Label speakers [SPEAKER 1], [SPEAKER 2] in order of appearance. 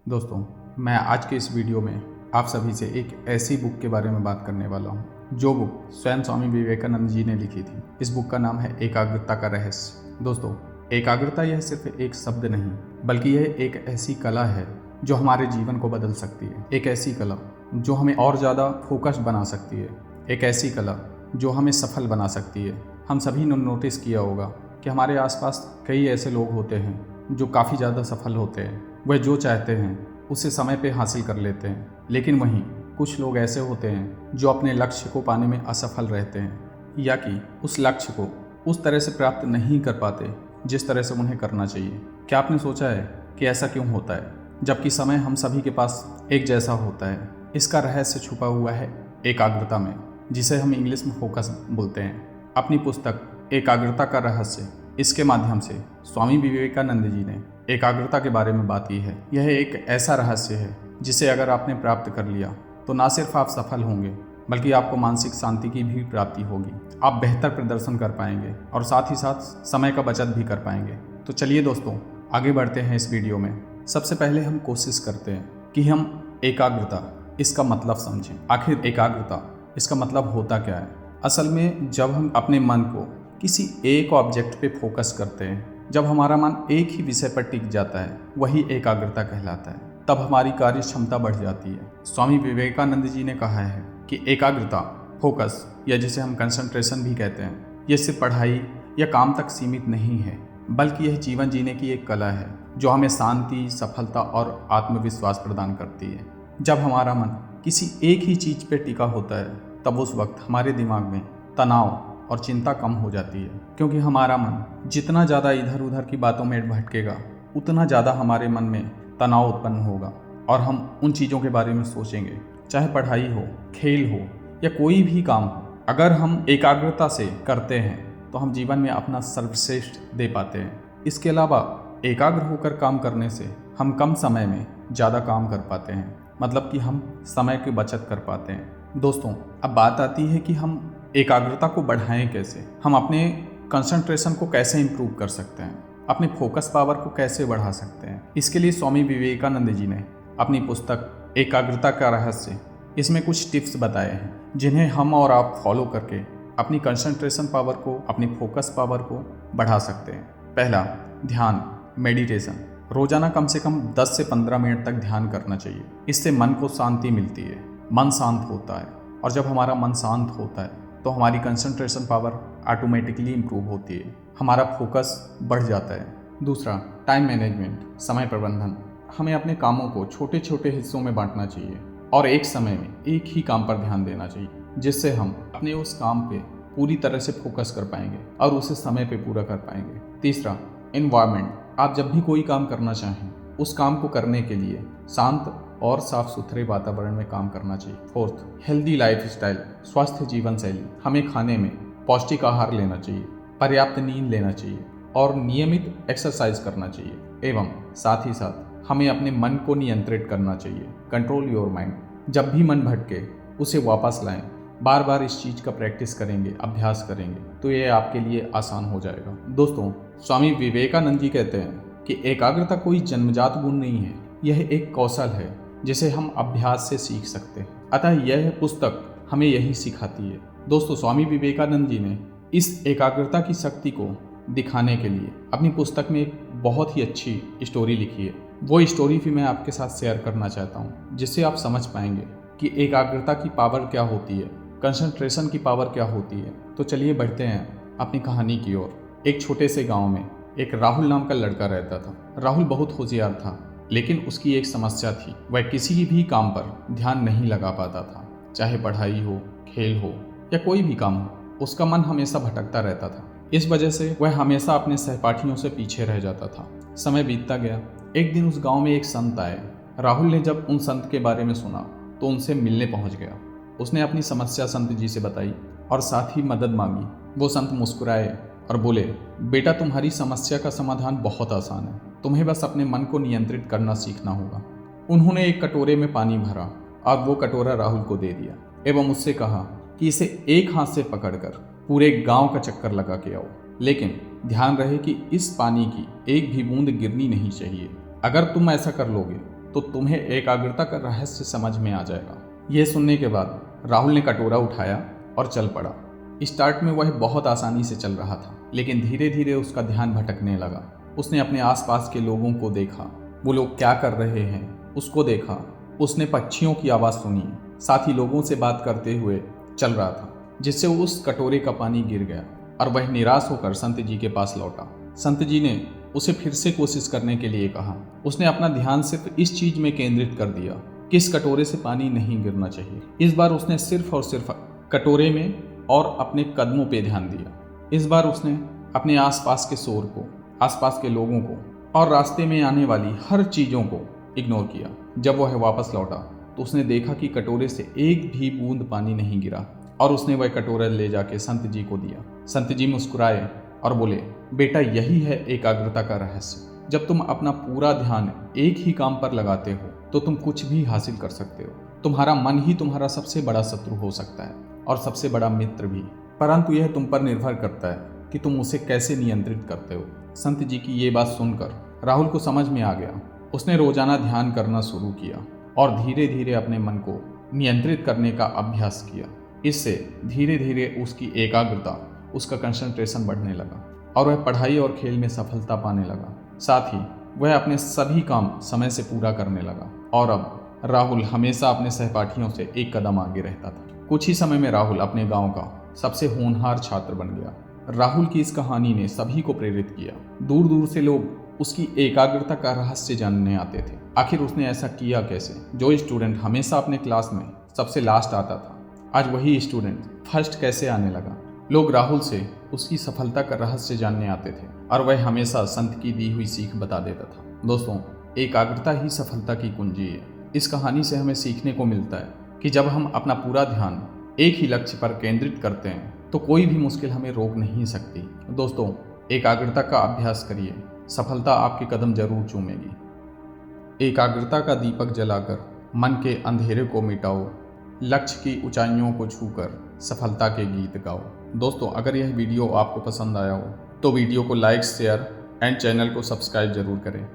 [SPEAKER 1] दोस्तों, मैं आज के इस वीडियो में आप सभी से एक ऐसी बुक के बारे में बात करने वाला हूँ जो बुक स्वयं स्वामी विवेकानंद जी ने लिखी थी। इस बुक का नाम है एकाग्रता का रहस्य। दोस्तों, एकाग्रता यह सिर्फ एक शब्द नहीं बल्कि यह एक ऐसी कला है जो हमारे जीवन को बदल सकती है। एक ऐसी कला जो हमें और ज़्यादा फोकस बना सकती है। एक ऐसी कला जो हमें सफल बना सकती है। हम सभी ने नोटिस किया होगा कि हमारे आसपास कई ऐसे लोग होते हैं जो काफ़ी ज़्यादा सफल होते हैं। वह जो चाहते हैं उसे समय पे हासिल कर लेते हैं, लेकिन वहीं कुछ लोग ऐसे होते हैं जो अपने लक्ष्य को पाने में असफल रहते हैं या कि उस लक्ष्य को उस तरह से प्राप्त नहीं कर पाते जिस तरह से उन्हें करना चाहिए। क्या आपने सोचा है कि ऐसा क्यों होता है जबकि समय हम सभी के पास एक जैसा होता है? इसका रहस्य छुपा हुआ है एकाग्रता में, जिसे हम इंग्लिश में फोकस बोलते हैं। अपनी पुस्तक एकाग्रता का रहस्य इसके माध्यम से स्वामी विवेकानंद जी ने एकाग्रता के बारे में बात की है। यह एक ऐसा रहस्य है जिसे अगर आपने प्राप्त कर लिया तो ना सिर्फ आप सफल होंगे बल्कि आपको मानसिक शांति की भी प्राप्ति होगी। आप बेहतर प्रदर्शन कर पाएंगे और साथ ही साथ समय का बचत भी कर पाएंगे। तो चलिए दोस्तों, आगे बढ़ते हैं इस वीडियो में। सबसे पहले हम कोशिश करते हैं कि हम एकाग्रता इसका मतलब समझें। आखिर एकाग्रता इसका मतलब होता क्या है? असल में जब हम अपने मन को किसी एक ऑब्जेक्ट पे फोकस करते हैं, जब हमारा मन एक ही विषय पर टिक जाता है, वही एकाग्रता कहलाता है। तब हमारी कार्य क्षमता बढ़ जाती है। स्वामी विवेकानंद जी ने कहा है कि एकाग्रता, फोकस या जिसे हम कंसंट्रेशन भी कहते हैं, यह सिर्फ पढ़ाई या काम तक सीमित नहीं है बल्कि यह जीवन जीने की एक कला है जो हमें शांति, सफलता और आत्मविश्वास प्रदान करती है। जब हमारा मन किसी एक ही चीज़ पर टिका होता है तब उस वक्त हमारे दिमाग में तनाव और चिंता कम हो जाती है, क्योंकि हमारा मन जितना ज़्यादा इधर उधर की बातों में भटकेगा उतना ज़्यादा हमारे मन में तनाव उत्पन्न होगा और हम उन चीज़ों के बारे में सोचेंगे, चाहे पढ़ाई हो, खेल हो या कोई भी काम हो। अगर हम एकाग्रता से करते हैं तो हम जीवन में अपना सर्वश्रेष्ठ दे पाते हैं। इसके अलावा एकाग्र होकर काम करने से हम कम समय में ज़्यादा काम कर पाते हैं, मतलब कि हम समय की बचत कर पाते हैं। दोस्तों, अब बात आती है कि हम एकाग्रता को बढ़ाएं कैसे। हम अपने कंसंट्रेशन को कैसे इम्प्रूव कर सकते हैं, अपने फोकस पावर को कैसे बढ़ा सकते हैं। इसके लिए स्वामी विवेकानंद जी ने अपनी पुस्तक एकाग्रता का रहस्य इसमें कुछ टिप्स बताए हैं जिन्हें हम और आप फॉलो करके अपनी कंसंट्रेशन पावर को, अपनी फोकस पावर को बढ़ा सकते हैं। पहला, ध्यान, मेडिटेशन। रोजाना कम से कम 10 से 15 मिनट तक ध्यान करना चाहिए। इससे मन को शांति मिलती है, मन शांत होता है और जब हमारा मन शांत होता है तो हमारी कंसंट्रेशन पावर ऑटोमेटिकली इम्प्रूव होती है, हमारा फोकस बढ़ जाता है। दूसरा, टाइम मैनेजमेंट, समय प्रबंधन। हमें अपने कामों को छोटे छोटे हिस्सों में बांटना चाहिए और एक समय में एक ही काम पर ध्यान देना चाहिए, जिससे हम अपने उस काम पे पूरी तरह से फोकस कर पाएंगे और उसे समय पे पूरा कर पाएंगे। तीसरा, एनवायरनमेंट। आप जब भी कोई काम करना चाहें उस काम को करने के लिए शांत और साफ सुथरे वातावरण में काम करना चाहिए। फोर्थ, हेल्दी लाइफस्टाइल, स्वस्थ जीवन शैली। हमें खाने में पौष्टिक आहार लेना चाहिए, पर्याप्त नींद लेना चाहिए और नियमित एक्सरसाइज करना चाहिए। एवं साथ ही साथ हमें अपने मन को नियंत्रित करना चाहिए। Control your mind. जब भी मन भटके उसे वापस लाएं। बार बार इस चीज़ का प्रैक्टिस करेंगे, अभ्यास करेंगे तो ये आपके लिए आसान हो जाएगा। दोस्तों, स्वामी विवेकानंद जी कहते हैं कि एकाग्रता कोई जन्मजात गुण नहीं है, यह एक कौशल है जिसे हम अभ्यास से सीख सकते हैं। अतः यह पुस्तक हमें यही सिखाती है। दोस्तों, स्वामी विवेकानंद जी ने इस एकाग्रता की शक्ति को दिखाने के लिए अपनी पुस्तक में एक बहुत ही अच्छी स्टोरी लिखी है। वो स्टोरी भी मैं आपके साथ शेयर करना चाहता हूँ, जिससे आप समझ पाएंगे कि एकाग्रता की पावर क्या होती है, कंसंट्रेशन की पावर क्या होती है। तो चलिए बढ़ते हैं अपनी कहानी की ओर। एक छोटे से गाँव में एक राहुल नाम का लड़का रहता था। राहुल बहुत होशियार था, लेकिन उसकी एक समस्या थी, वह किसी भी काम पर ध्यान नहीं लगा पाता था। चाहे पढ़ाई हो, खेल हो या कोई भी काम हो, उसका मन हमेशा भटकता रहता था। इस वजह से वह हमेशा अपने सहपाठियों से पीछे रह जाता था। समय बीतता गया। एक दिन उस गांव में एक संत आए। राहुल ने जब उन संत के बारे में सुना तो उनसे मिलने पहुंच गया। उसने अपनी समस्या संत जी से बताई और साथ ही मदद मांगी। वो संत मुस्कुराए और बोले, बेटा, तुम्हारी समस्या का समाधान बहुत आसान है, तुम्हें बस अपने मन को नियंत्रित करना सीखना होगा। उन्होंने एक कटोरे में पानी भरा और वो कटोरा राहुल को दे दिया एवं उससे कहा कि इसे एक हाथ से पकड़कर पूरे गांव का चक्कर लगा के आओ, लेकिन ध्यान रहे कि इस पानी की एक भी बूंद गिरनी नहीं चाहिए। अगर तुम ऐसा कर लोगे तो तुम्हें एकाग्रता का रहस्य समझ में आ जाएगा। यह सुनने के बाद राहुल ने कटोरा उठाया और चल पड़ा। स्टार्ट में वह बहुत आसानी से चल रहा था, लेकिन धीरे धीरे उसका ध्यान भटकने लगा। उसने अपने आसपास के लोगों को देखा, वो लोग क्या कर रहे हैं उसको देखा। उसने पक्षियों की आवाज़ सुनी, साथ ही लोगों से बात करते हुए चल रहा था, जिससे उस कटोरे का पानी गिर गया और वह निराश होकर संत जी के पास लौटा। संत जी ने उसे फिर से कोशिश करने के लिए कहा। उसने अपना ध्यान सिर्फ इस चीज में केंद्रित कर दिया कि इस कटोरे से पानी नहीं गिरना चाहिए। इस बार उसने सिर्फ और सिर्फ कटोरे में और अपने कदमों पे ध्यान दिया। इस बार उसने अपने आसपास के शोर को, आसपास के लोगों को और रास्ते में आने वाली हर चीज़ों को इग्नोर किया। जब वह वापस लौटा तो उसने देखा कि कटोरे से एक भी बूंद पानी नहीं गिरा और उसने वह कटोरा ले जाके संत जी को दिया। संत जी मुस्कुराए और बोले, बेटा यही है एकाग्रता का रहस्य। जब तुम अपना पूरा ध्यान एक ही काम पर लगाते हो तो तुम कुछ भी हासिल कर सकते हो। तुम्हारा मन ही तुम्हारा सबसे बड़ा शत्रु हो सकता है और सबसे बड़ा मित्र भी, परंतु यह तुम पर निर्भर करता है कि तुम उसे कैसे नियंत्रित करते हो। संत जी की ये बात सुनकर राहुल को समझ में आ गया। उसने रोजाना ध्यान करना शुरू किया और धीरे धीरे अपने मन को नियंत्रित करने का अभ्यास किया। इससे धीरे धीरे उसकी एकाग्रता, उसका कंसंट्रेशन बढ़ने लगा और वह पढ़ाई और खेल में सफलता पाने लगा। साथ ही वह अपने सभी काम समय से पूरा करने लगा और अब राहुल हमेशा अपने सहपाठियों से एक कदम आगे रहता था। कुछ ही समय में राहुल अपने गांव का सबसे होनहार छात्र बन गया। राहुल की इस कहानी ने सभी को प्रेरित किया। दूर दूर से लोग उसकी एकाग्रता का रहस्य जानने आते थे। आखिर उसने ऐसा किया कैसे? जो स्टूडेंट हमेशा अपने क्लास में सबसे लास्ट आता था, आज वही स्टूडेंट फर्स्ट कैसे आने लगा? लोग राहुल से उसकी सफलता का रहस्य जानने आते थे और वह हमेशा संत की दी हुई सीख बता देता था। दोस्तों, एकाग्रता ही सफलता की कुंजी है। इस कहानी से हमें सीखने को मिलता है कि जब हम अपना पूरा ध्यान एक ही लक्ष्य पर केंद्रित करते हैं तो कोई भी मुश्किल हमें रोक नहीं सकती। दोस्तों, एकाग्रता का अभ्यास करिए, सफलता आपके कदम जरूर चूमेगी। एकाग्रता का दीपक जलाकर मन के अंधेरे को मिटाओ, लक्ष्य की ऊंचाइयों को छूकर सफलता के गीत गाओ। दोस्तों, अगर यह वीडियो आपको पसंद आया हो तो वीडियो को लाइक, शेयर एंड चैनल को सब्सक्राइब जरूर करें।